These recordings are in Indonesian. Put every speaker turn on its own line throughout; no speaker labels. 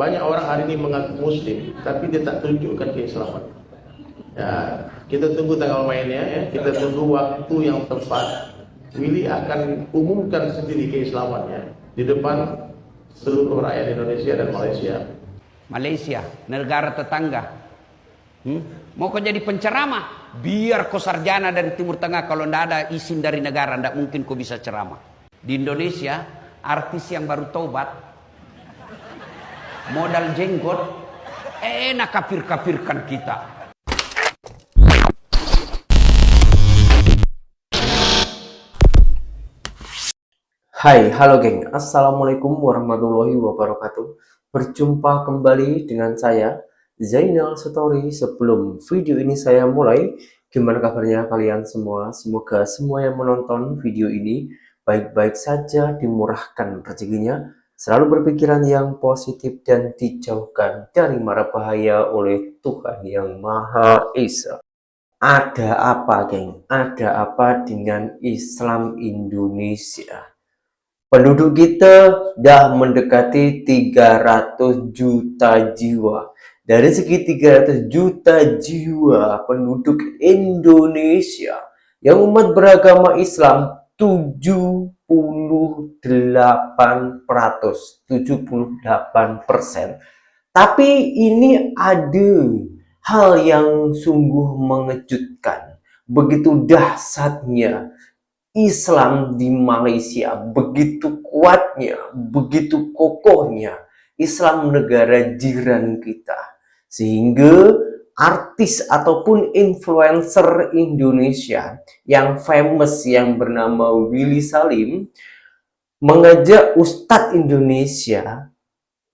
Banyak orang hari ini mengaku muslim, tapi dia tak tunjukkan keislaman. Ya, kita tunggu tanggal mainnya, ya. Kita tunggu waktu yang tepat. Willy akan umumkan sendiri keislamannya di depan seluruh rakyat Indonesia dan Malaysia.
Malaysia, negara tetangga. Mau kau jadi penceramah? Biar kau sarjana dari Timur Tengah, kalau tidak ada izin dari negara, tidak mungkin kau bisa ceramah. Di Indonesia, artis yang baru taubat, modal jenggot, enak kafir-kafirkan kita.
Hai, halo geng. Assalamualaikum warahmatullahi wabarakatuh. Berjumpa kembali dengan saya, Zainal Story. Sebelum video ini saya mulai, gimana kabarnya kalian semua? Semoga semua yang menonton video ini baik-baik saja, dimurahkan rezekinya, selalu berpikiran yang positif dan dijauhkan dari mara bahaya oleh Tuhan Yang Maha Esa. Ada apa, geng? Ada apa dengan Islam Indonesia? Penduduk kita dah mendekati 300 juta jiwa. Dari segi 300 juta jiwa penduduk Indonesia yang umat beragama Islam 78%. Tapi ini ada hal yang sungguh mengejutkan. Begitu dahsyatnya Islam di Malaysia, begitu kuatnya, begitu kokohnya Islam negara jiran kita, sehingga artis ataupun influencer Indonesia yang famous yang bernama Willy Salim mengajak Ustadz Indonesia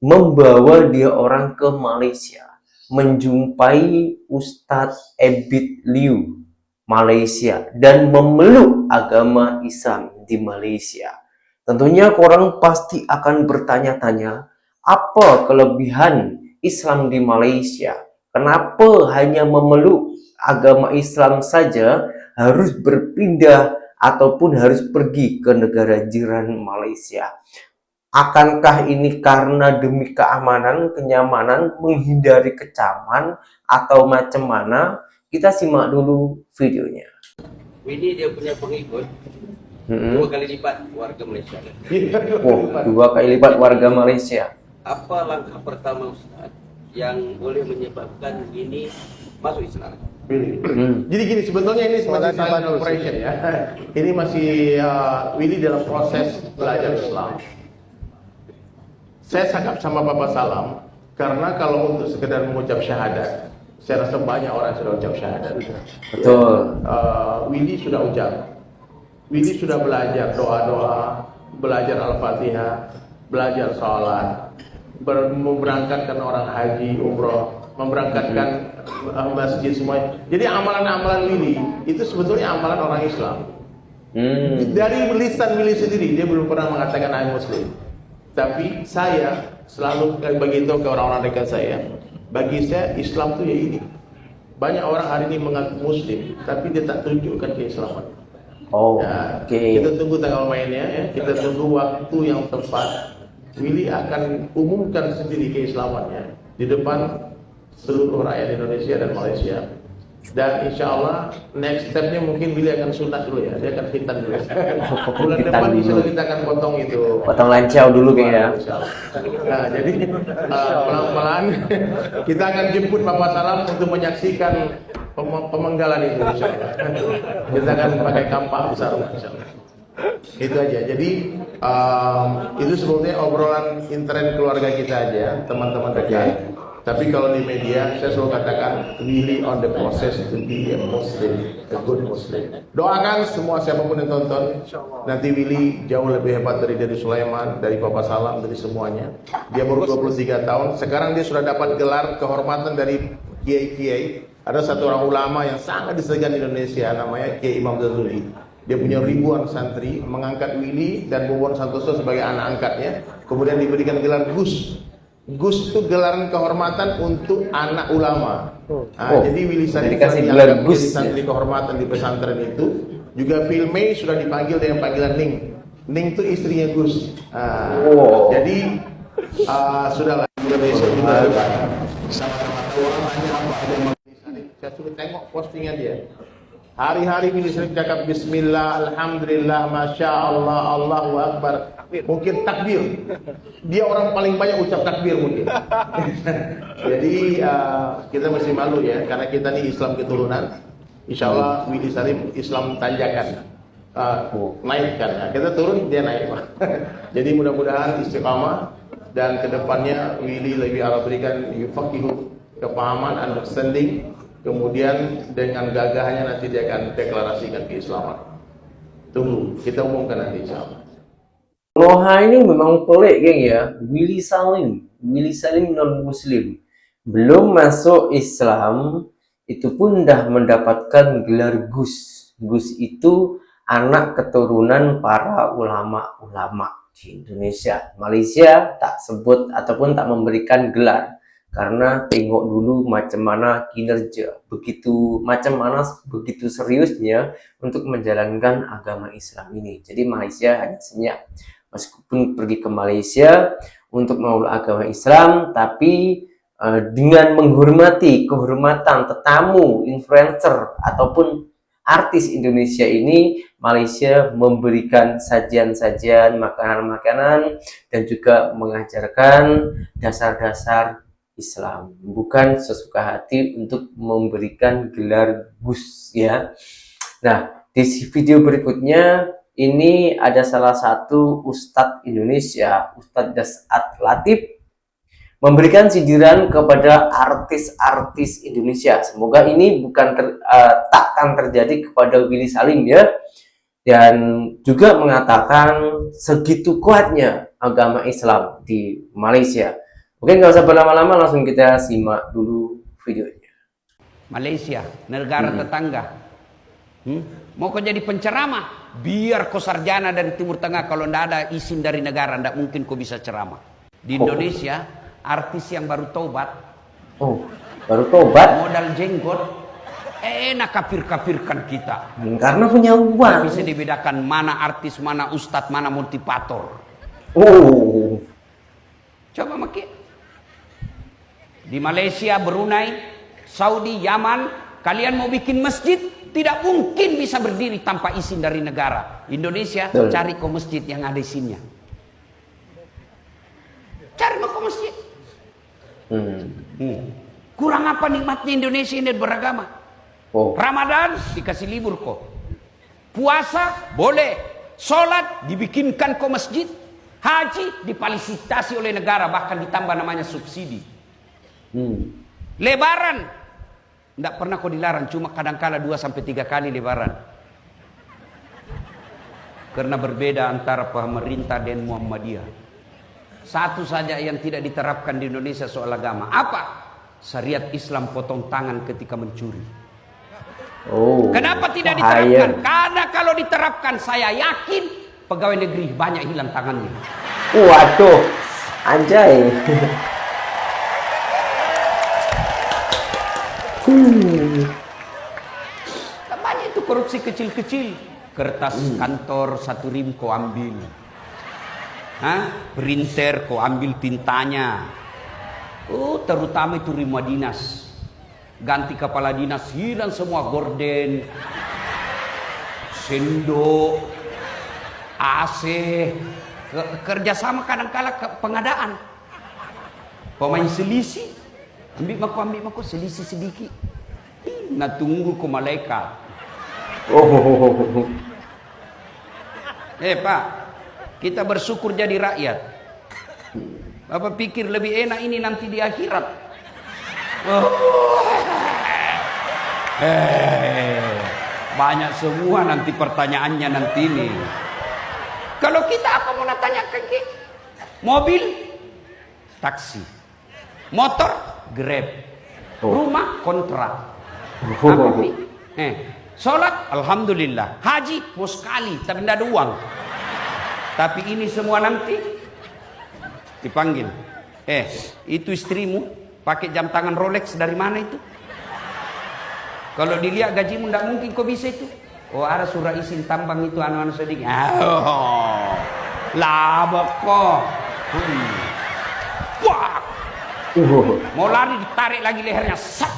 membawa dia orang ke Malaysia menjumpai Ustadz Ebit Liu Malaysia dan memeluk agama Islam di Malaysia. Tentunya orang pasti akan bertanya-tanya, apa kelebihan Islam di Malaysia? Kenapa hanya memeluk agama Islam saja harus berpindah ataupun harus pergi ke negara jiran Malaysia? Akankah ini karena demi keamanan, kenyamanan, menghindari kecaman, atau macam mana? Kita simak dulu videonya.
Ini dia punya pengikut 2 kali lipat warga Malaysia.
Oh, 2 kali lipat warga Malaysia.
Apa langkah pertama Ustaz yang boleh menyebabkan ini masuk Islam?
Jadi gini, sebetulnya ini masih silent operation ya. Ini masih Willy dalam proses belajar Islam. Saya cakap sama Bapak Salam karena kalau untuk sekedar mengucap syahadat, saya rasa banyak orang sudah ucap syahadat.
Betul.
Willy sudah ucap. Willy sudah belajar doa-doa, belajar Al-Fatihah, belajar sholat, memberangkatkan orang haji, umroh, memberangkatkan masjid semuanya. Jadi amalan-amalan Willy itu sebetulnya amalan orang Islam. Dari lisan Willy sendiri, dia belum pernah mengatakan I'm Muslim. Tapi saya selalu begitu ke orang-orang dekat saya. Bagi saya Islam itu ya ini. Banyak orang hari ini mengaku muslim, tapi dia tak tunjukkan keislaman.
Oh,
ya,
oke.
Kita tunggu tanggal mainnya, ya. Kita tunggu waktu yang tepat. Willy akan umumkan sendiri keislamannya di depan seluruh rakyat Indonesia dan Malaysia. Dan insya Allah next stepnya mungkin Willy akan sunat dulu ya, dia akan khitan dulu. Bulan depan insya Allah kita akan potong itu.
Potong lancau dulu kayaknya.
Nah jadi pelan-pelan kita akan jemput Bapak Salam untuk menyaksikan pemenggalan itu insya Allah. Kita akan pakai kampak besar insya Allah. Itu aja. Jadi itu sebetulnya obrolan intern keluarga kita aja, teman-teman dekat. Tapi kalau di media, saya selalu katakan Willy on the process to be a Muslim, a good Muslim. Doakan semua siapapun yang tonton, nanti Willy jauh lebih hebat dari Sulaiman, dari Papa Salam, dari semuanya. Dia baru 23 tahun, sekarang dia sudah dapat gelar kehormatan dari kiai-kiai. Ada satu orang ulama yang sangat disegani di Indonesia, namanya Kiai Imam Zazuli. Dia punya ribuan santri, mengangkat Willy dan Bobon Santoso sebagai anak angkatnya. Kemudian diberikan gelar Gus. Gus itu gelaran kehormatan untuk anak ulama. Jadi Willy Salim
dikasih gelar Gus
santri kehormatan di pesantren itu. Juga Phil May sudah dipanggil dengan panggilan Ning. Ning itu istrinya Gus. Jadi sudahlah. Indonesia juga sama-sama tahu orang tanya apa ada yang saya suruh tengok postingan dia. Hari-hari Willy Salim cakap Bismillah, Alhamdulillah, Masya Allah, Allahu Akbar. Mungkin takbir. Dia orang paling banyak ucap takbir mungkin. Jadi kita masih malu ya, karena kita ini Islam keturunan. Insya Allah Willy Salim Islam tanjakan, naikkan. Ya. Kita turun, dia naik. Jadi mudah-mudahan istiqamah dan kedepannya Willy lebih Allah berikan yufaqihu, kepahaman, understanding. Kemudian dengan gagahnya nanti dia akan deklarasikan keislaman. Tunggu, kita umumkan nanti insyaallah.
Loha ini memang pelik geng ya. Willy Salim non muslim, belum masuk Islam itu pun dah mendapatkan gelar Gus. Gus itu anak keturunan para ulama-ulama di Indonesia. Malaysia tak sebut ataupun tak memberikan gelar. Karena tengok dulu macam mana kinerja, begitu seriusnya untuk menjalankan agama Islam ini. Jadi Malaysia hanya senyap. Meskipun pergi ke Malaysia untuk memeluk agama Islam, tapi dengan menghormati kehormatan tetamu, influencer ataupun artis Indonesia ini, Malaysia memberikan sajian-sajian, makanan-makanan, dan juga mengajarkan dasar-dasar Islam, bukan sesuka hati untuk memberikan gelar Gus ya. Nah, di video berikutnya ini ada salah satu Ustadz Indonesia, Ustadz Dasat Latif, memberikan sindiran kepada artis-artis Indonesia. Semoga ini takkan terjadi kepada Willy Salim ya. Dan juga mengatakan segitu kuatnya agama Islam di Malaysia. Oke, nggak usah berlama-lama, langsung kita simak dulu videonya.
Malaysia, negara tetangga. Mau kau jadi penceramah? Biar kau sarjana dari Timur Tengah, kalau ndak ada izin dari negara, ndak mungkin kau bisa ceramah. Di Indonesia, artis yang baru taubat.
Oh, baru taubat?
Modal jenggot, enak kafir-kafirkan kita.
Karena punya uang.
Bisa dibedakan mana artis, mana ustadz, mana motivator.
Oh.
Coba makin. Di Malaysia, Brunei, Saudi, Yaman, kalian mau bikin masjid, tidak mungkin bisa berdiri tanpa izin dari negara. Indonesia, cari kau masjid yang ada izinnya. Cari kau masjid. Kurang apa nikmatnya Indonesia ini beragama? Ramadan dikasih libur kok. Puasa boleh. Sholat dibikinkan kau masjid. Haji difasilitasi oleh negara, bahkan ditambah namanya subsidi. Lebaran tidak pernah kau dilarang, cuma kadang-kala 2-3 kali lebaran. Karena berbeda antara pemerintah dan Muhammadiyah. Satu saja yang tidak diterapkan di Indonesia soal agama. Apa? Syariat Islam potong tangan ketika mencuri. Kenapa tidak diterapkan? Karena kalau diterapkan, saya yakin pegawai negeri banyak hilang tangannya.
Waduh, anjay.
Banyak itu korupsi kecil-kecil. Kertas kantor 1 rim kau ambil. Printer kau ambil tintanya. Terutama itu rumah dinas. Ganti kepala dinas, hilang semua gorden, sendok, AC. Kerjasama kadang-kala pengadaan. Pemain selisih, ambil maku selisih sedikit. Nah tunggu ke malaikat. Pak, kita bersyukur jadi rakyat. Bapak pikir lebih enak ini nanti di akhirat. Banyak semua nanti pertanyaannya nanti ini. Kalau kita apa mau tanyakan ke? Mobil, taksi, motor, Grab, rumah kontrak. Apa nih? Sholat, alhamdulillah. Haji mau sekali, tapi tidak ada uang. Tapi ini semua nanti dipanggil. Itu istrimu pakai jam tangan Rolex dari mana itu? Kalau dilihat gajimu tidak mungkin kau bisa itu. Ada surah izin tambang itu anu-anu sedikit. Laba kok. Wah, Mau lari ditarik lagi lehernya. Sat.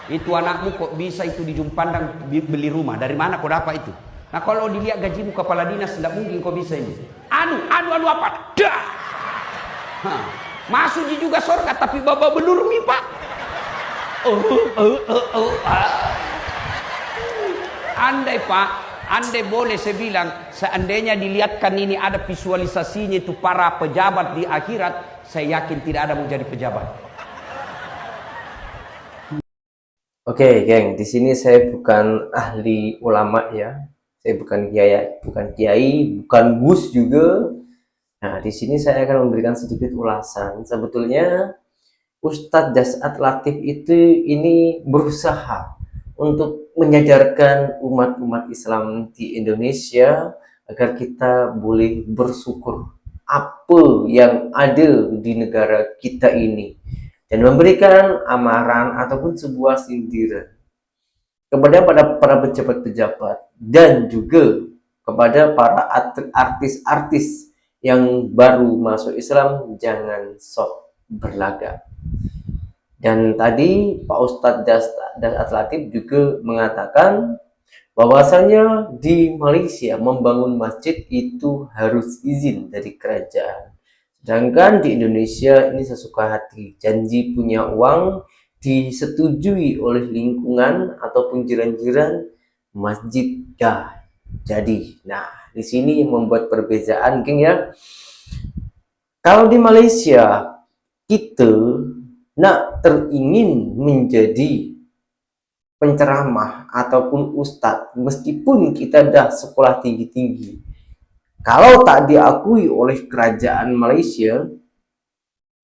Itu anakmu kok bisa itu di Jumpandang beli rumah? Dari mana kau dapat itu? Nah kalau dilihat gajimu kepala dinas, tidak mungkin kau bisa ini. Anu apa? Dah. Masuk juga surga tapi baba belur mi pak. Andai pak, andai boleh saya bilang, seandainya dilihatkan ini ada visualisasinya itu para pejabat di akhirat, saya yakin tidak ada mau jadi pejabat.
Oke, geng, di sini saya bukan ahli ulama ya. Saya bukan kiai, bukan gus juga. Nah, di sini saya akan memberikan sedikit ulasan. Sebetulnya Ustadz Dasat Latif itu ini berusaha untuk menyadarkan umat-umat Islam di Indonesia agar kita boleh bersyukur apa yang ada di negara kita ini, dan memberikan amaran ataupun sebuah sindiran kepada para pejabat-pejabat dan juga kepada para artis-artis yang baru masuk Islam, jangan sok berlagak. Dan tadi Pak Ustadz Dasat Latif juga mengatakan bahwasanya di Malaysia membangun masjid itu harus izin dari kerajaan. Sedangkan di Indonesia ini sesuka hati, janji punya uang disetujui oleh lingkungan ataupun jiran-jiran, masjid dah jadi. Nah, di sini yang membuat perbedaan, geng ya. Kalau di Malaysia kita nak teringin menjadi penceramah ataupun ustadz, meskipun kita dah sekolah tinggi-tinggi, kalau tak diakui oleh kerajaan Malaysia,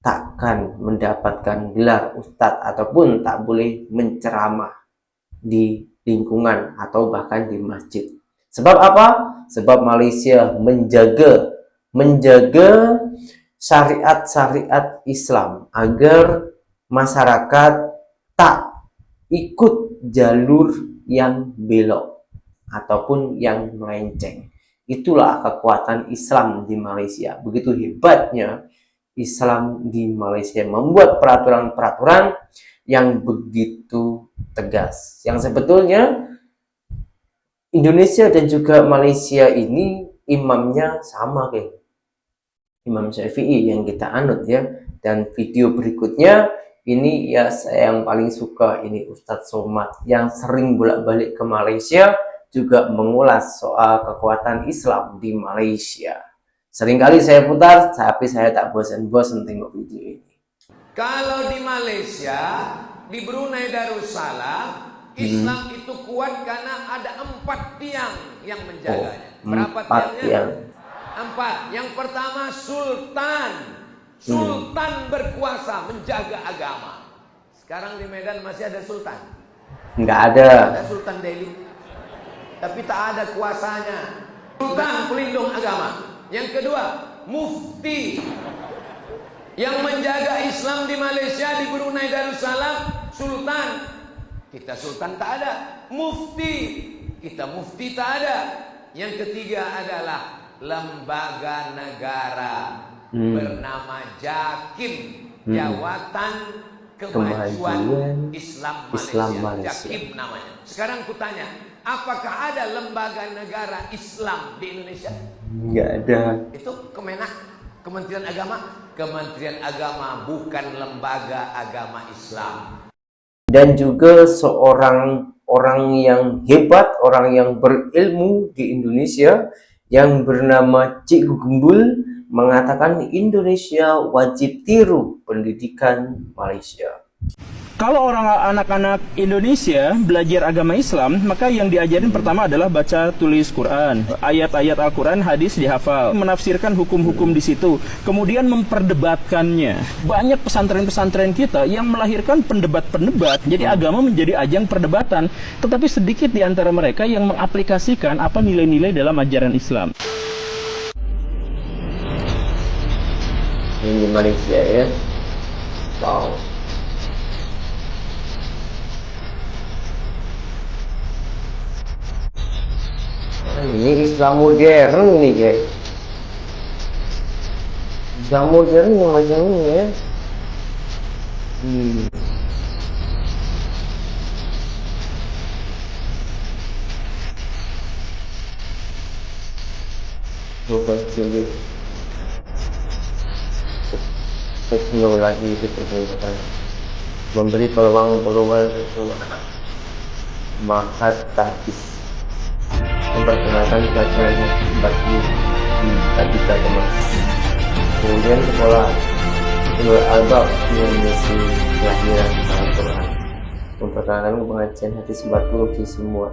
takkan mendapatkan gelar ustadz ataupun tak boleh menceramah di lingkungan atau bahkan di masjid. Sebab apa? Sebab Malaysia menjaga syariat-syariat Islam agar masyarakat tak ikut jalur yang belok ataupun yang melenceng. Itulah kekuatan Islam di Malaysia. Begitu hebatnya Islam di Malaysia membuat peraturan-peraturan yang begitu tegas. Yang sebetulnya Indonesia dan juga Malaysia ini imamnya sama, geng. Imam Syafi'i yang kita anut ya. Dan video berikutnya ini ya saya yang paling suka, ini Ustadz Somad yang sering bolak-balik ke Malaysia juga mengulas soal kekuatan Islam di Malaysia. Seringkali saya putar, tapi saya tak bosan-bosan tengok video ini.
Kalau di Malaysia, di Brunei Darussalam, Islam itu kuat karena ada 4 tiang yang menjaganya. Berapa tiangnya? 4. Yang pertama sultan. Sultan berkuasa menjaga agama. Sekarang di Medan masih ada sultan?
Enggak ada.
Ada Sultan Delhi, tapi tak ada kuasanya. Sultan pelindung agama. Yang kedua, mufti. Yang menjaga Islam di Malaysia, di Brunei Darussalam, sultan. Kita sultan tak ada. Mufti. Kita mufti tak ada. Yang ketiga adalah lembaga negara bernama JAKIM, Jawatan Kemajuan Islam Malaysia. JAKIM namanya. Sekarang kutanya, apakah ada lembaga negara Islam di Indonesia?
Enggak ada. Itu
Kemenak, Kementerian Agama. Kementerian Agama bukan lembaga agama Islam.
Dan juga seorang orang yang hebat, orang yang berilmu di Indonesia yang bernama Cikgu Gembul mengatakan Indonesia wajib tiru pendidikan Malaysia.
Kalau anak-anak Indonesia belajar agama Islam, maka yang diajarin pertama adalah baca tulis Quran, ayat-ayat Al-Quran, hadis dihafal, menafsirkan hukum-hukum di situ, kemudian memperdebatkannya. Banyak pesantren-pesantren kita yang melahirkan pendebat-pendebat, jadi agama menjadi ajang perdebatan, tetapi sedikit di antara mereka yang mengaplikasikan apa nilai-nilai dalam ajaran Islam.
Ini Malaysia ya. Wow. Ini Islam modern nih guys. Islam modern yang macam ini ya. Hmm. Coba jadi teknologi gitu kan. Memberi peluang itu mahat tahis. Memperkenalkan pelajaran yang bagi tadi teman. Kemudian sekolah Albab yang mengisi kelahiran Al-Quran. Memperkenalkan pengajian hadis 40 di semua.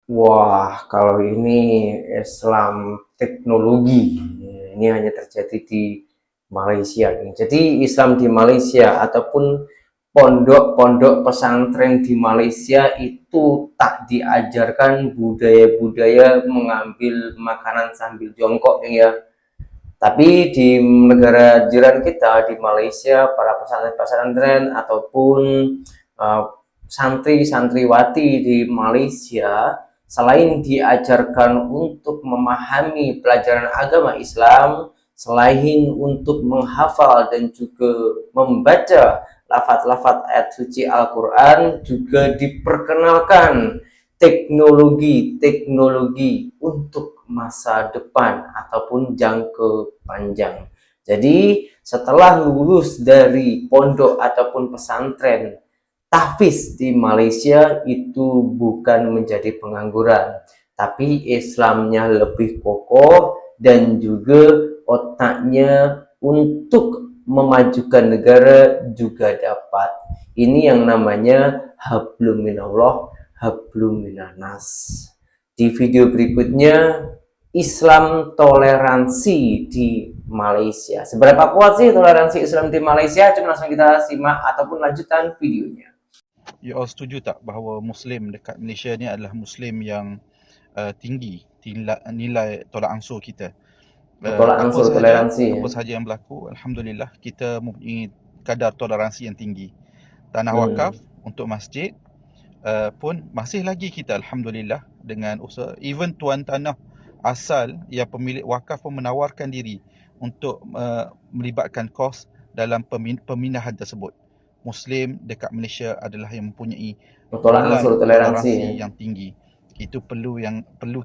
Wah, kalau ini Islam teknologi, ini hanya terjadi di Malaysia. Jadi Islam di Malaysia ataupun pondok-pondok pesantren di Malaysia itu tak diajarkan budaya-budaya mengambil makanan sambil jongkok ya. Tapi di negara jiran kita di Malaysia, para pesantren-pesantren ataupun santri-santriwati di Malaysia, selain diajarkan untuk memahami pelajaran agama Islam, selain untuk menghafal dan juga membaca lafaz-lafaz ayat suci Al-Quran, juga diperkenalkan teknologi-teknologi untuk masa depan ataupun jangka panjang. Jadi setelah lulus dari pondok ataupun pesantren, tahfiz di Malaysia itu bukan menjadi pengangguran, tapi Islamnya lebih kokoh dan juga otaknya untuk memajukan negara juga dapat. Ini yang namanya hablum minallah, hablum minannas. Di video berikutnya, Islam toleransi di Malaysia. Seberapa kuat sih toleransi Islam di Malaysia? Coba langsung kita simak ataupun lanjutan videonya.
You all setuju tak bahawa Muslim dekat Malaysia ni adalah Muslim yang tinggi nilai tolak ansur kita?
Tolak ansur toleransi.
Apa sahaja yang berlaku, Alhamdulillah kita mempunyai kadar toleransi yang tinggi. Tanah wakaf untuk masjid pun masih lagi kita Alhamdulillah dengan usaha. Even tuan tanah asal yang pemilik wakaf pun menawarkan diri untuk melibatkan kos dalam pemindahan tersebut. Muslim dekat Malaysia adalah yang mempunyai toleransi yang tinggi. Itu perlu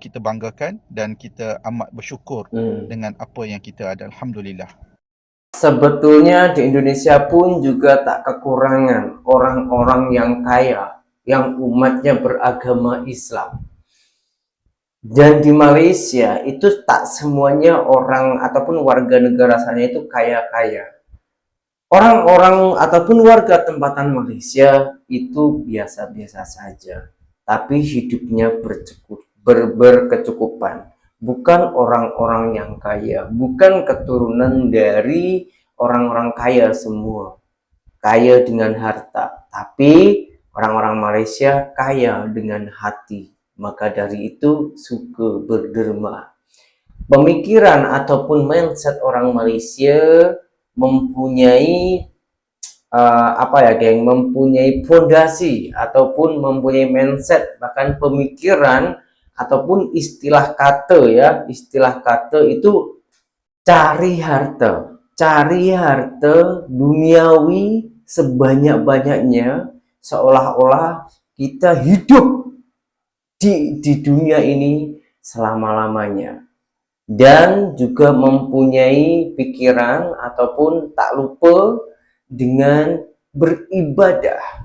kita banggakan dan kita amat bersyukur dengan apa yang kita ada. Alhamdulillah.
Sebetulnya di Indonesia pun juga tak kekurangan orang-orang yang kaya, yang umatnya beragama Islam. Dan di Malaysia itu tak semuanya orang ataupun warga negara sana itu kaya-kaya. Orang-orang ataupun warga tempatan Malaysia itu biasa-biasa saja, tapi hidupnya berkecukupan. Bukan orang-orang yang kaya, bukan keturunan dari orang-orang kaya semua, kaya dengan harta, tapi orang-orang Malaysia kaya dengan hati. Maka dari itu suka berderma. Pemikiran ataupun mindset orang Malaysia mempunyai mempunyai fondasi ataupun mempunyai mindset, bahkan pemikiran ataupun istilah kata itu cari harta duniawi sebanyak-banyaknya, seolah-olah kita hidup di dunia ini selama-lamanya. Dan juga mempunyai pikiran ataupun tak lupa dengan beribadahlah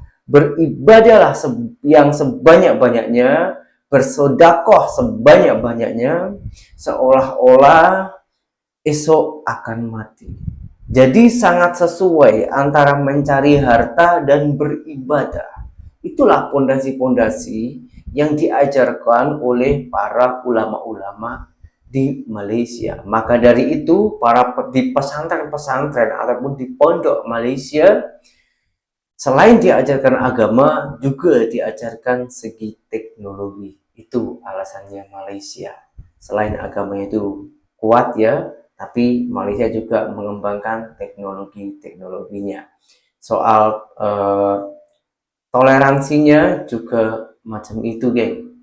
yang sebanyak-banyaknya, bersedekah sebanyak-banyaknya, seolah-olah esok akan mati. Jadi sangat sesuai antara mencari harta dan beribadah. Itulah pondasi-pondasi yang diajarkan oleh para ulama-ulama di Malaysia. Maka dari itu di pesantren-pesantren ataupun di pondok Malaysia, selain diajarkan agama, juga diajarkan segi teknologi. Itu alasannya Malaysia. Selain agamanya itu kuat ya, tapi Malaysia juga mengembangkan teknologinya. Soal toleransinya juga macam itu, geng.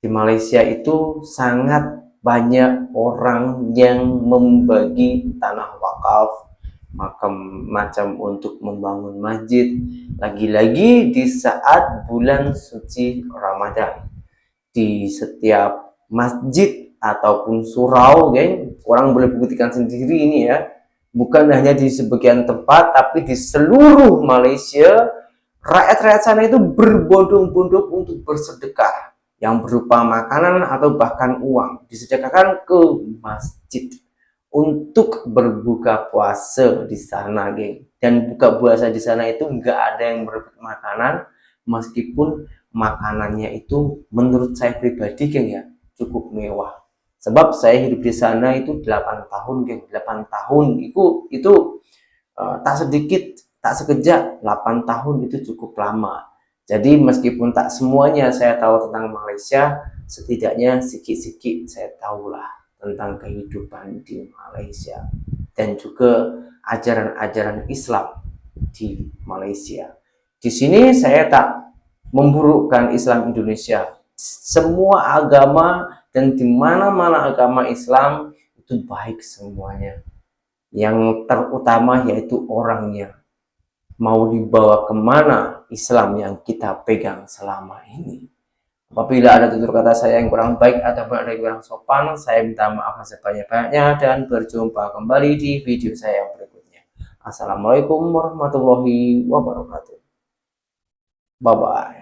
Di Malaysia itu sangat banyak orang yang membagi tanah wakaf, macam untuk membangun masjid, lagi-lagi di saat bulan suci Ramadan. Di setiap masjid ataupun surau, geng, orang boleh buktikan sendiri ini ya, bukan hanya di sebagian tempat tapi di seluruh Malaysia, rakyat-rakyat sana itu berbondong-bondong untuk bersedekah yang berupa makanan atau bahkan uang, disedekahkan ke masjid untuk berbuka puasa di sana, geng. Dan buka puasa di sana itu nggak ada yang berebut makanan, meskipun makanannya itu menurut saya pribadi, geng, ya cukup mewah. Sebab saya hidup di sana itu 8 tahun, geng. 8 tahun itu tak sedikit, tak sekejap. 8 tahun itu cukup lama. Jadi meskipun tak semuanya saya tahu tentang Malaysia, setidaknya sikit-sikit saya tahulah tentang kehidupan di Malaysia dan juga ajaran-ajaran Islam di Malaysia. Di sini saya tak memburukkan Islam Indonesia. Semua agama dan di mana-mana agama Islam itu baik semuanya. Yang terutama yaitu orangnya. Mau dibawa kemana Islam yang kita pegang selama ini. Apabila ada tutur kata saya yang kurang baik atau ada yang kurang sopan, saya minta maaf sebanyak-banyaknya dan berjumpa kembali di video saya yang berikutnya. Assalamualaikum warahmatullahi wabarakatuh. Bye-bye.